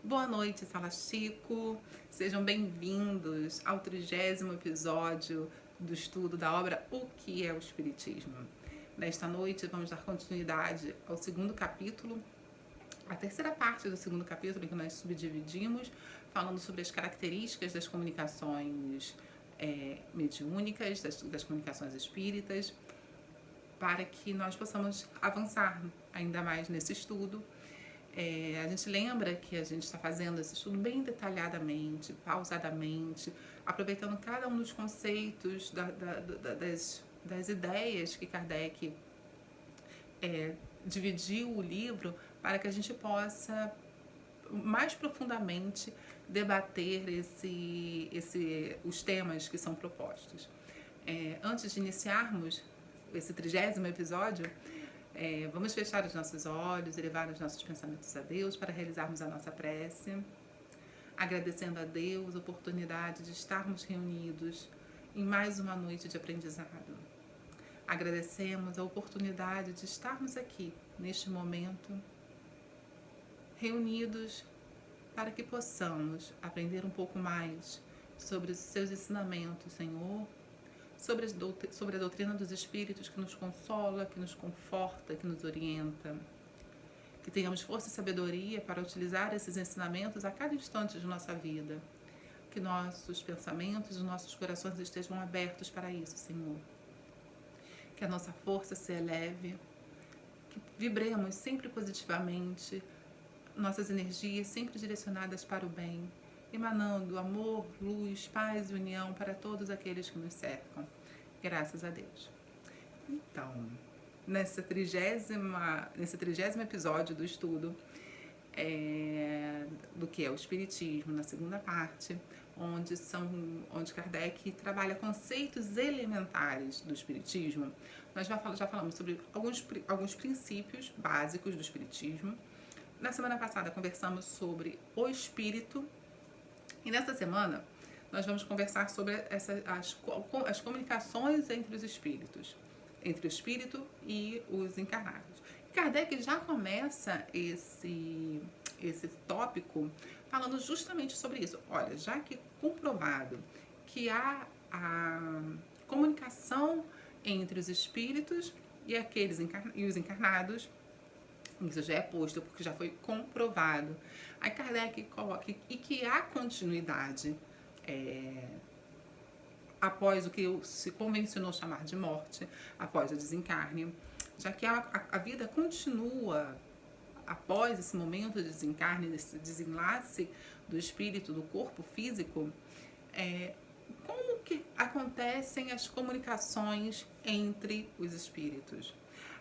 Boa noite, Sala Chico. Sejam bem-vindos ao 30º episódio do estudo da obra O que é o Espiritismo. Nesta noite vamos dar continuidade ao segundo capítulo, a terceira parte do segundo capítulo, em que nós subdividimos, falando sobre as características das comunicações mediúnicas, das comunicações espíritas, para que nós possamos avançar ainda mais nesse estudo. A gente lembra que a gente está fazendo esse estudo bem detalhadamente, pausadamente, aproveitando cada um dos conceitos das ideias que Kardec dividiu o livro para que a gente possa mais profundamente debater os temas que são propostos. Antes de iniciarmos esse 30º episódio, vamos fechar os nossos olhos, elevar os nossos pensamentos a Deus para realizarmos a nossa prece, agradecendo a Deus a oportunidade de estarmos reunidos em mais uma noite de aprendizado. Agradecemos a oportunidade de estarmos aqui, neste momento, reunidos para que possamos aprender um pouco mais sobre os seus ensinamentos, Senhor, sobre a doutrina dos Espíritos que nos consola, que nos conforta, que nos orienta. Que tenhamos força e sabedoria para utilizar esses ensinamentos a cada instante de nossa vida. Que nossos pensamentos e nossos corações estejam abertos para isso, Senhor. Que a nossa força se eleve, que vibremos sempre positivamente, nossas energias sempre direcionadas para o bem, emanando amor, luz, paz e união para todos aqueles que nos cercam. Graças a Deus. Então, nesse 30º episódio do estudo do que é o Espiritismo, na segunda parte, onde Kardec trabalha conceitos elementares do Espiritismo, nós já falamos sobre alguns princípios básicos do Espiritismo. Na semana passada conversamos sobre o Espírito, e nessa semana nós vamos conversar sobre as comunicações entre os espíritos, entre o espírito e os encarnados. Kardec já começa esse tópico falando justamente sobre isso. Olha, já que comprovado que há a comunicação entre os espíritos e os encarnados, isso já é posto porque já foi comprovado. Aí Kardec coloca e que há continuidade após o que se convencionou chamar de morte, após o desencarne, já que a vida continua após esse momento de desencarne, desse desenlace do espírito, do corpo físico. Como que acontecem as comunicações entre os espíritos?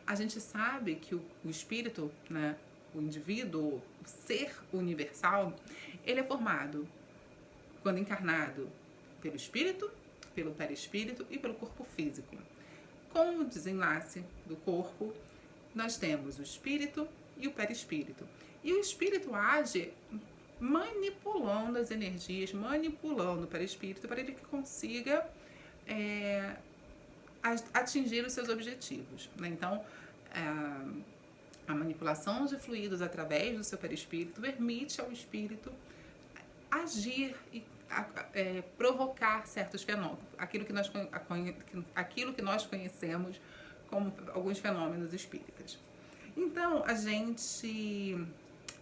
A gente sabe que o espírito, né, o indivíduo, o ser universal, ele é formado, quando encarnado, pelo espírito, pelo perispírito e pelo corpo físico. Com o desenlace do corpo, nós temos o espírito e o perispírito. E o espírito age manipulando as energias, manipulando o perispírito para ele que consiga atingir os seus objetivos, né? Então, a manipulação de fluidos através do seu perispírito permite ao espírito agir e provocar certos fenômenos, aquilo que nós conhecemos como alguns fenômenos espíritas. Então, a gente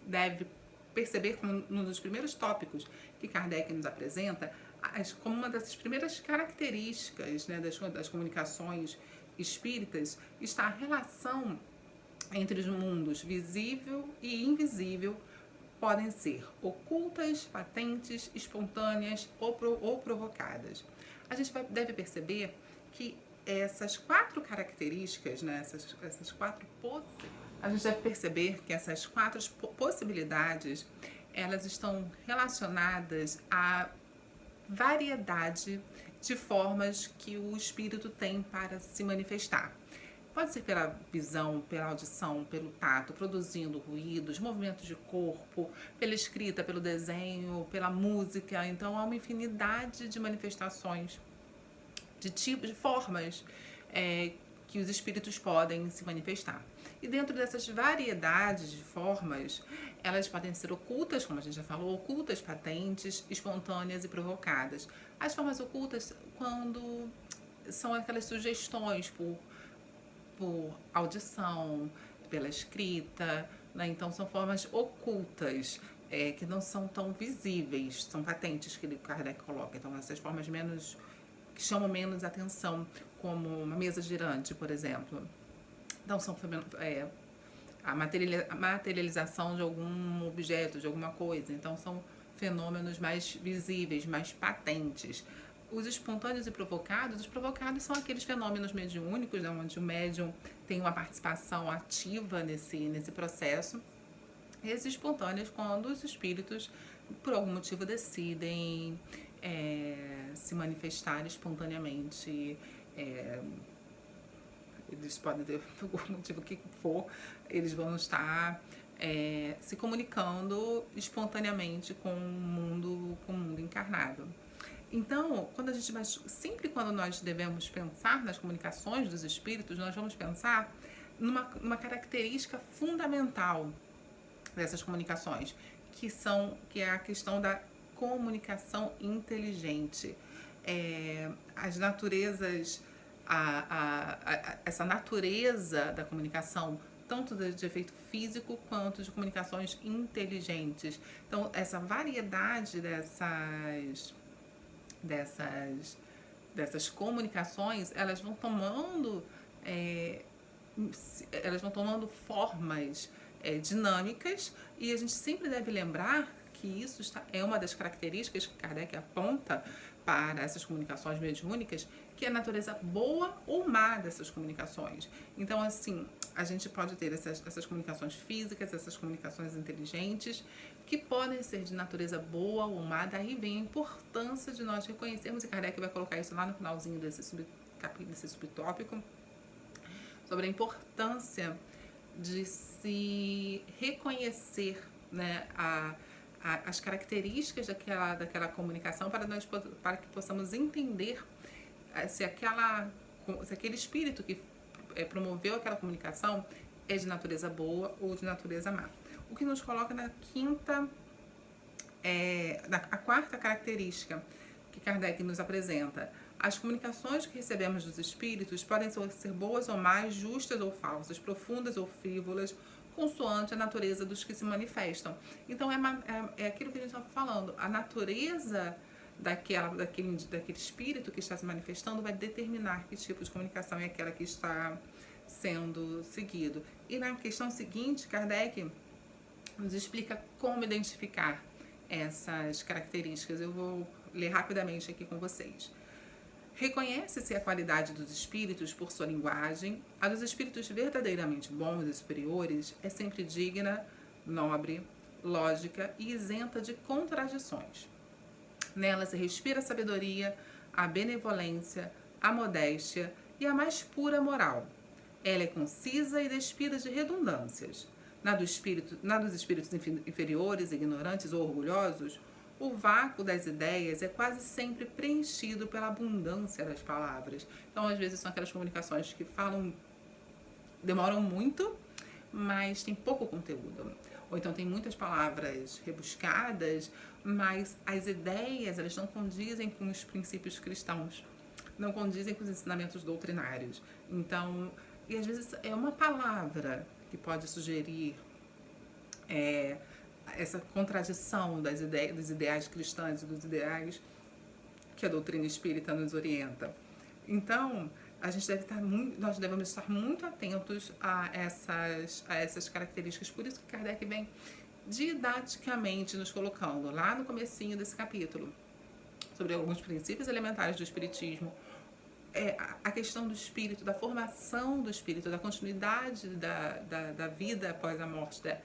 deve perceber como um dos primeiros tópicos que Kardec nos apresenta, como uma das primeiras características, né, das comunicações espíritas, está a relação entre os mundos visível e invisível. Podem ser ocultas, patentes, espontâneas ou provocadas. A gente deve perceber que essas quatro características, né, a gente deve perceber que essas quatro possibilidades, elas estão relacionadas à variedade de formas que o espírito tem para se manifestar. Pode ser pela visão, pela audição, pelo tato, produzindo ruídos, movimentos de corpo, pela escrita, pelo desenho, pela música. Então, há uma infinidade de manifestações, de tipos, de formas que os espíritos podem se manifestar. E dentro dessas variedades de formas, elas podem ser ocultas, como a gente já falou, ocultas, patentes, espontâneas e provocadas. As formas ocultas, quando são aquelas sugestões por audição, pela escrita, né? Então são formas ocultas, que não são tão visíveis, são patentes que Kardec coloca. Então essas formas menos que chamam menos atenção, como uma mesa girante, por exemplo. Então são a materialização de algum objeto, de alguma coisa. Então são fenômenos mais visíveis, mais patentes. Os espontâneos e provocados, os provocados são aqueles fenômenos mediúnicos, né, onde o médium tem uma participação ativa nesse processo. E esses espontâneos, quando os espíritos, por algum motivo, decidem se manifestar espontaneamente. Eles podem ter, por algum motivo que for, eles vão estar se comunicando espontaneamente com o mundo encarnado. Então, sempre quando nós devemos pensar nas comunicações dos espíritos, nós vamos pensar numa característica fundamental dessas comunicações, que é a questão da comunicação inteligente. As naturezas, essa natureza da comunicação, tanto de efeito físico quanto de comunicações inteligentes. Então, essa variedade dessas comunicações, elas vão tomando formas dinâmicas, e a gente sempre deve lembrar que isso é uma das características que Kardec aponta para essas comunicações mediúnicas, que é a natureza boa ou má dessas comunicações. Então, assim, a gente pode ter essas comunicações físicas, essas comunicações inteligentes, que podem ser de natureza boa ou má. Daí vem a importância de nós reconhecermos, e Kardec vai colocar isso lá no finalzinho desse subtópico, sobre a importância de se reconhecer, né, as características daquela comunicação, para que possamos entender se aquele espírito que promoveu aquela comunicação é de natureza boa ou de natureza má. O que nos coloca a quarta característica que Kardec nos apresenta. As comunicações que recebemos dos espíritos podem ser boas ou más, justas ou falsas, profundas ou frívolas, consoante a natureza dos que se manifestam. Então, é aquilo que a gente estava falando. A natureza daquele espírito que está se manifestando vai determinar que tipo de comunicação é aquela que está sendo seguido. E na questão seguinte, Kardec nos explica como identificar essas características. Eu vou ler rapidamente aqui com vocês. Reconhece-se a qualidade dos espíritos por sua linguagem. A dos espíritos verdadeiramente bons e superiores é sempre digna, nobre, lógica e isenta de contradições. Nela se respira a sabedoria, a benevolência, a modéstia e a mais pura moral. Ela é concisa e despida de redundâncias. Na dos espíritos inferiores, ignorantes ou orgulhosos, o vácuo das ideias é quase sempre preenchido pela abundância das palavras. Então, às vezes, são aquelas comunicações que demoram muito, mas tem pouco conteúdo. Ou então tem muitas palavras rebuscadas, mas as ideias, elas não condizem com os princípios cristãos, não condizem com os ensinamentos doutrinários. Então, e às vezes é uma palavra que pode sugerir essa contradição dos ideais cristãos e dos ideais que a doutrina espírita nos orienta. Então, nós devemos estar muito atentos a essas características. Por isso que Kardec vem didaticamente nos colocando lá no comecinho desse capítulo sobre alguns princípios elementares do espiritismo, a questão do espírito, da formação do espírito, da continuidade da vida após a morte, da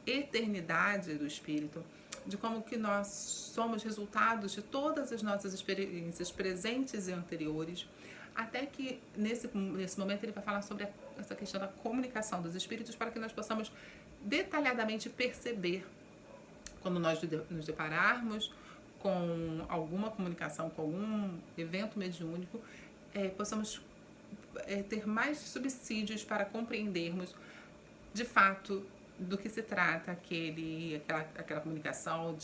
eternidade do espírito, de como que nós somos resultados de todas as nossas experiências presentes e anteriores, até que nesse momento ele vai falar sobre essa questão da comunicação dos espíritos, para que nós possamos detalhadamente perceber, quando nós nos depararmos com alguma comunicação, com algum evento mediúnico, possamos ter mais subsídios para compreendermos de fato, do que se trata aquela comunicação,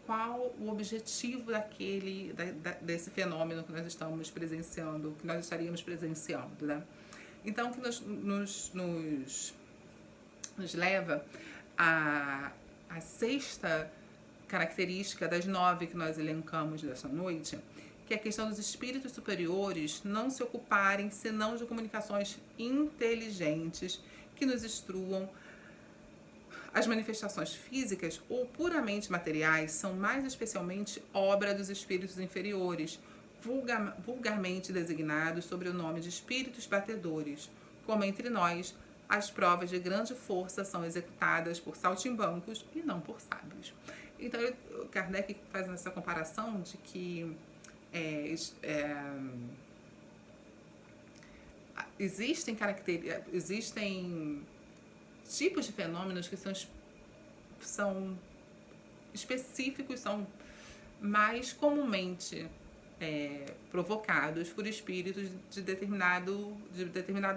qual o objetivo desse fenômeno que nós estamos presenciando, que nós estaríamos presenciando, né? Então, o que nos leva à sexta característica das 9 que nós elencamos dessa noite, que é a questão dos espíritos superiores não se ocuparem senão de comunicações inteligentes que nos instruam. As manifestações físicas ou puramente materiais são mais especialmente obra dos espíritos inferiores, vulgarmente designados sob o nome de espíritos batedores, como entre nós as provas de grande força são executadas por saltimbancos e não por sábios. Então, Kardec faz essa comparação de que existem tipos de fenômenos que são específicos, são mais comumente provocados por espíritos de determinado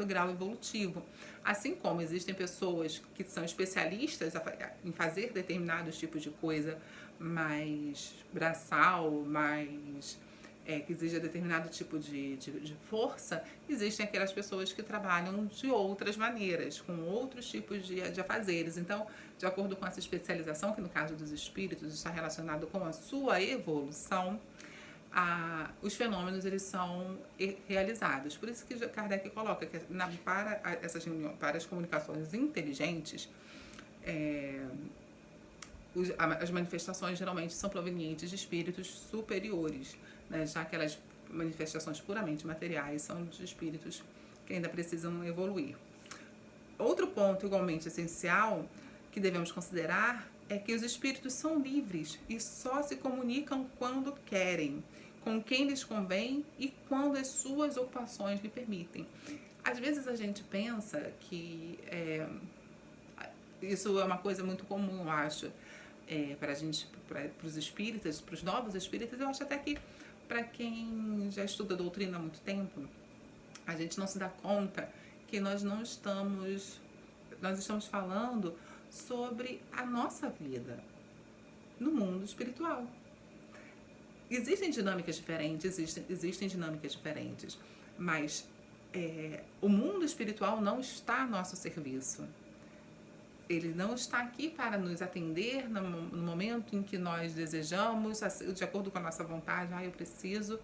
grau evolutivo. Assim como existem pessoas que são especialistas em fazer determinados tipos de coisa mais braçal, mais que exija determinado tipo de força, existem aquelas pessoas que trabalham de outras maneiras, com outros tipos de afazeres. Então, de acordo com essa especialização, que no caso dos espíritos está relacionado com a sua evolução, os fenômenos eles são realizados. Por isso que Kardec coloca que para essas reuniões, para as comunicações inteligentes, as manifestações geralmente são provenientes de espíritos superiores, né? Já aquelas manifestações puramente materiais são de espíritos que ainda precisam evoluir. Outro ponto igualmente essencial que devemos considerar é que os espíritos são livres e só se comunicam quando querem, com quem lhes convém e quando as suas ocupações lhe permitem. Às vezes a gente pensa que isso é uma coisa muito comum, eu acho, para os espíritas, para os novos espíritas. Eu acho até que para quem já estuda a doutrina há muito tempo, a gente não se dá conta que nós estamos falando sobre a nossa vida no mundo espiritual. Existem dinâmicas diferentes, mas o mundo espiritual não está a nosso serviço. Ele não está aqui para nos atender no momento em que nós desejamos, de acordo com a nossa vontade. Eu preciso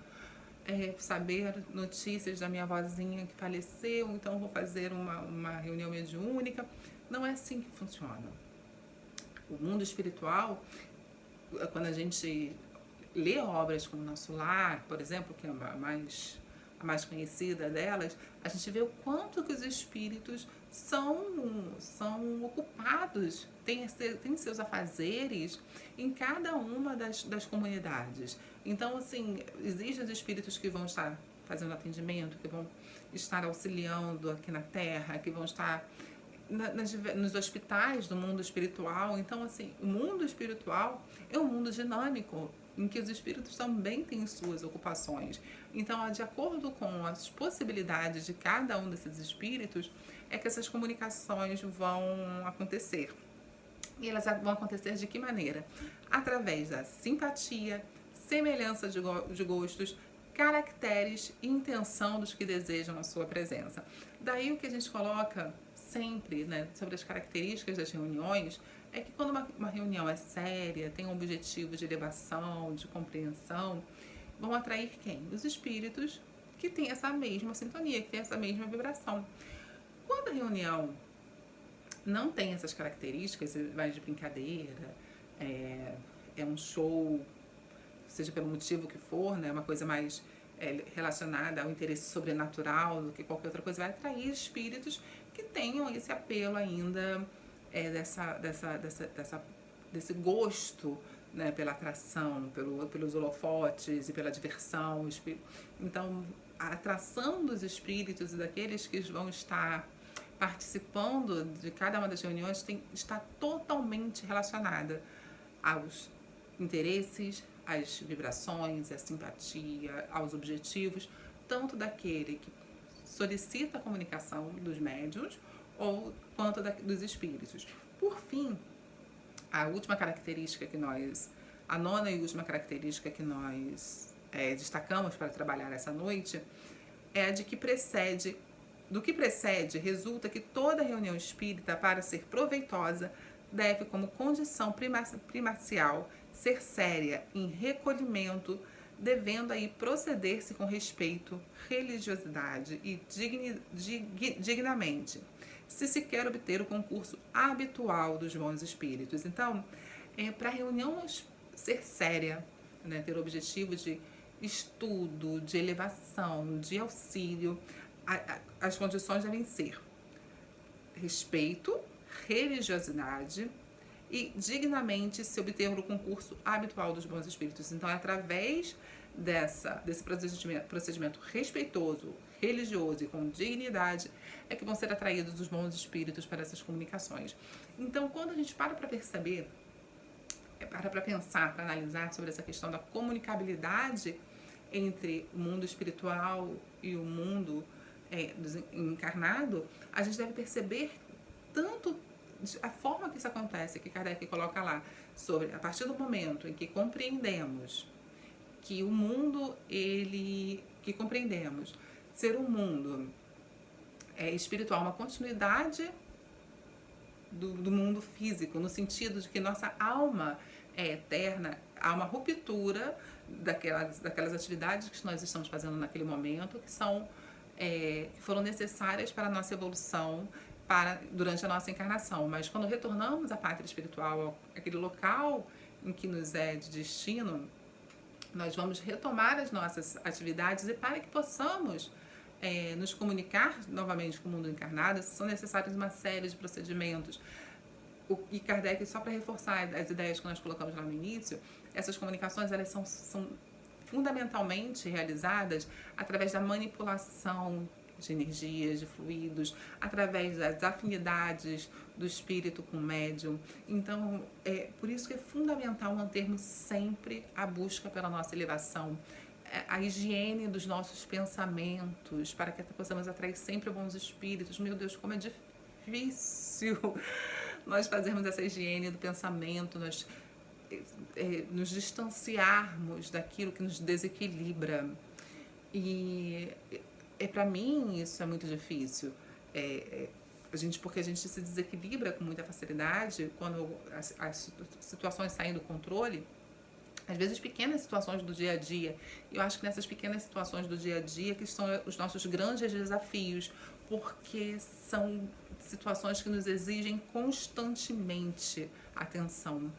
saber notícias da minha vozinha que faleceu, então vou fazer uma reunião mediúnica. Não é assim que funciona. O mundo espiritual, quando a gente lê obras como Nosso Lar, por exemplo, que é a mais conhecida delas, a gente vê o quanto que os espíritos são ocupados, têm seus afazeres em cada uma das comunidades. Então, assim, existem os espíritos que vão estar fazendo atendimento, que vão estar auxiliando aqui na Terra, que vão estar nos hospitais do mundo espiritual. Então, assim, o mundo espiritual é um mundo dinâmico, em que os espíritos também têm suas ocupações. Então, de acordo com as possibilidades de cada um desses espíritos, é que essas comunicações vão acontecer. E elas vão acontecer de que maneira? Através da simpatia, semelhança de gostos, caracteres e intenção dos que desejam a sua presença. Daí o que a gente coloca sempre, né, sobre as características das reuniões, é que quando uma reunião é séria, tem um objetivo de elevação, de compreensão, vão atrair quem? Os espíritos que têm essa mesma sintonia, que têm essa mesma vibração. Quando a reunião não tem essas características, vai de brincadeira, é um show, seja pelo motivo que for, né, uma coisa mais relacionada ao interesse sobrenatural do que qualquer outra coisa, vai atrair espíritos que tenham esse apelo ainda desse gosto, né, pela atração, pelos holofotes e pela diversão. Então, a atração dos espíritos e daqueles que vão estar participando de cada uma das reuniões está totalmente relacionada aos interesses, às vibrações, à simpatia, aos objetivos, tanto daquele que solicita a comunicação dos médiuns ou quanto dos espíritos. Por fim, a última característica que nós, a nona e última característica que nós destacamos para trabalhar essa noite é a de que do que precede, resulta que toda reunião espírita, para ser proveitosa, deve, como condição primacial, ser séria, em recolhimento, devendo aí proceder-se com respeito, religiosidade e dignamente, se quer obter o concurso habitual dos bons espíritos. Então, para a reunião ser séria, né, ter o objetivo de estudo, de elevação, de auxílio, as condições devem ser respeito, religiosidade e dignamente se obter o concurso habitual dos bons espíritos. Então, é através desse procedimento respeitoso, religioso e com dignidade é que vão ser atraídos os bons espíritos para essas comunicações. Então, quando a gente para perceber, para pensar, para analisar sobre essa questão da comunicabilidade entre o mundo espiritual e o mundo encarnado, a gente deve perceber tanto a forma que isso acontece, que Kardec coloca lá, sobre a partir do momento em que compreendemos que o mundo, que compreendemos ser um mundo espiritual, uma continuidade do mundo físico, no sentido de que nossa alma é eterna, há uma ruptura daquelas atividades que nós estamos fazendo naquele momento, que foram necessárias para a nossa evolução durante a nossa encarnação. Mas quando retornamos à pátria espiritual, aquele local em que nos é de destino, nós vamos retomar as nossas atividades e para que possamos nos comunicar novamente com o mundo encarnado, são necessários uma série de procedimentos. E Kardec, só para reforçar as ideias que nós colocamos lá no início, essas comunicações elas são fundamentalmente realizadas através da manipulação de energias, de fluidos, através das afinidades do espírito com o médium. Então, por isso que é fundamental mantermos sempre a busca pela nossa elevação, a higiene dos nossos pensamentos, para que possamos atrair sempre bons espíritos. Meu Deus, como é difícil nós fazermos essa higiene do pensamento, nós nos distanciarmos daquilo que nos desequilibra. E para mim isso é muito difícil. Porque a gente se desequilibra com muita facilidade quando as situações saem do controle. Às vezes pequenas situações do dia a dia. Eu acho que nessas pequenas situações do dia a dia que estão os nossos grandes desafios, porque são situações que nos exigem constantemente atenção,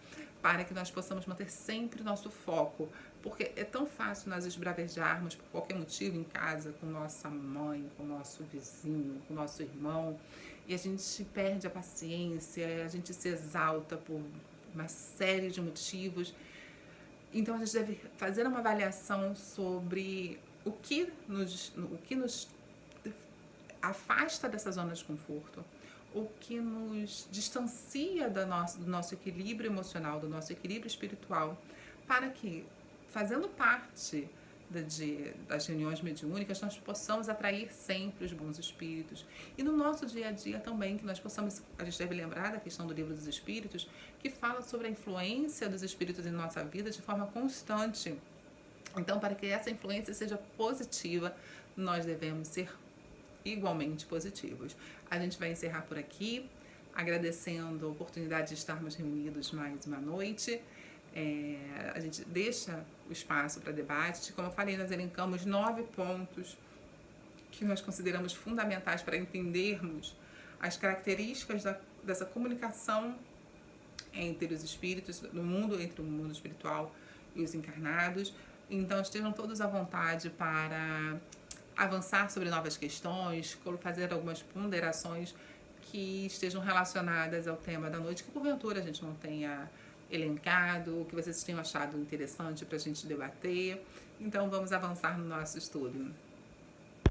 para que nós possamos manter sempre o nosso foco. Porque é tão fácil nós esbravejarmos por qualquer motivo em casa, com nossa mãe, com nosso vizinho, com nosso irmão, e a gente perde a paciência, a gente se exalta por uma série de motivos. Então, a gente deve fazer uma avaliação sobre o que nos afasta dessa zona de conforto, o que nos distancia do nosso equilíbrio emocional, do nosso equilíbrio espiritual, para que, fazendo parte das reuniões mediúnicas, nós possamos atrair sempre os bons espíritos. E no nosso dia a dia também, que nós possamos, a gente deve lembrar da questão do Livro dos Espíritos, que fala sobre a influência dos espíritos em nossa vida de forma constante. Então, para que essa influência seja positiva, nós devemos ser igualmente positivos. A gente vai encerrar por aqui, agradecendo a oportunidade de estarmos reunidos mais uma noite. A gente deixa o espaço para debate. Como eu falei, nós elencamos 9 pontos que nós consideramos fundamentais para entendermos as características dessa comunicação entre os espíritos, entre o mundo espiritual e os encarnados. Então, estejam todos à vontade para avançar sobre novas questões, fazer algumas ponderações que estejam relacionadas ao tema da noite, que porventura a gente não tenha elencado, que vocês tenham achado interessante para a gente debater. Então, vamos avançar no nosso estudo.